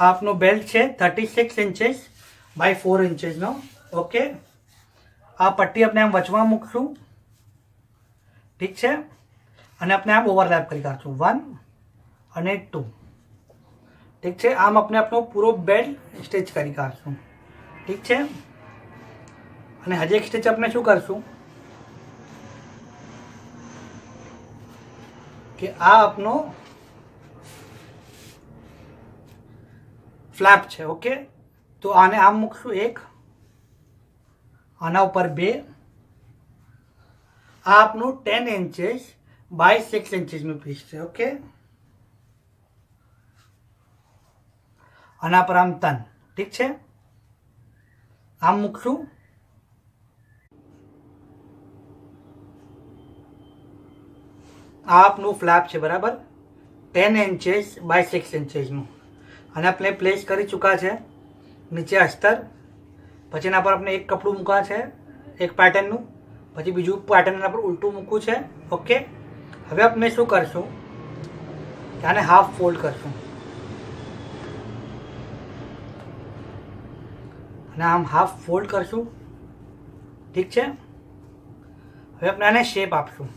આપનો બેલ્ટ છે 36 ઇંચીસ by 4 ઇંચીસનો. Okay, આ પટ્ટી આપણે આમ વચમાં મૂકશું, ઠીક છે, અને આપણે આમ ઓવરલેપ કરી કાઢશું 1 અને 2, ઠીક છે. આમ આપણે આપણો પૂરો બેલ્ટ સ્ટિચ કરી કાઢશું, ઠીક છે. અને હજી એક સ્ટિચ આપણે શું કરશું કે આ આપણો ફ્લેપ છે. ઓકે, તો આને આમ મૂકશું 1, આના ઉપર 2. આ આપણું 10 ઇંચીસ બાય 6 ઇંચીસનું પીસ છે. ઓકે, આના પર આમ 3, ઠીક છે. આમ મૂકશું. આ આપનું ફ્લેપ છે, બરાબર, 10 ઇંચીસ બાય 6 ઇંચીસનું. અને આપણે પ્લેસ કરી ચૂક્યા છે નીચે અસ્તર. પછી એના પર આપણે એક કપડું મૂક્યા છે, એક પેટર્નનું, પછી બીજું પેટર્ન એના પર ઉલટું મૂકવું છે. ઓકે, હવે આપણે શું કરશું કે આને હાફ ફોલ્ડ કરશું, અને આમ હાફ ફોલ્ડ કરશું, ઠીક છે. હવે આપણે આને શેપ આપશું.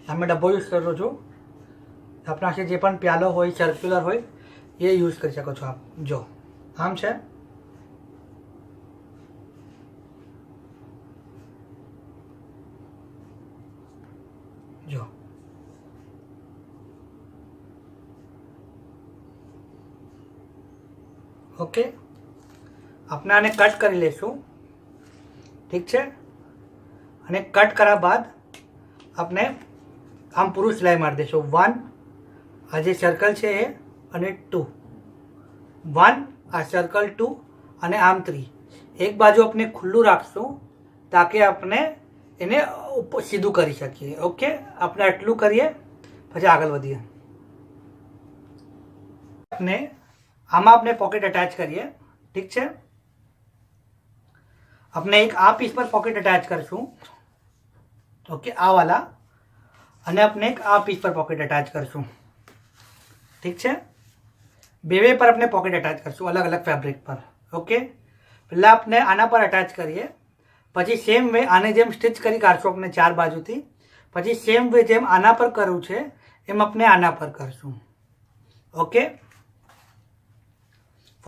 તમે ડબ્બો યુઝ કરો છો, આપણા પાસે જે પણ પ્યાલો હોય, સર્ક્યુલર હોય, એ યુઝ કરી શકો છો આપ. જો આમ છે, જો ઓકે. આપણે આને કટ કરી લઈશું, ઠીક છે. અને કટ કર્યા બાદ આપણે આમ પૂરું સિલાઈ મારી દઈશું. 1, આ જે સર્કલ છે એ, અને 2, 1, આ સર્કલ 2, અને આમ 3. એક બાજુ આપણે ખુલ્લું રાખશું તાકે આપણે એને સીધું કરી શકીએ. ઓકે, આપણે આટલું કરીએ, પછી આગળ વધીએ. આમાં આપણે પોકેટ અટેચ કરીએ, ઠીક છે. આપણે એક આ પીસ પર પોકેટ અટેચ કરશું, ઓકે, આ વાલા. અને આપણે એક આ પીસ પર પોકેટ અટેચ કરશું, ઠીક છે. બે પર આપણે પોકેટ અટેચ કરશું અલગ અલગ ફેબ્રિક પર. ઓકે, પહેલાં આપણે આના પર અટેચ કરીએ, પછી સેમ વે આને જેમ સ્ટિચ કરી કાઢશું આપણે 4 બાજુથી. પછી સેમ વે જેમ આના પર કરવું છે એમ આપણે આના પર કરશું. ઓકે,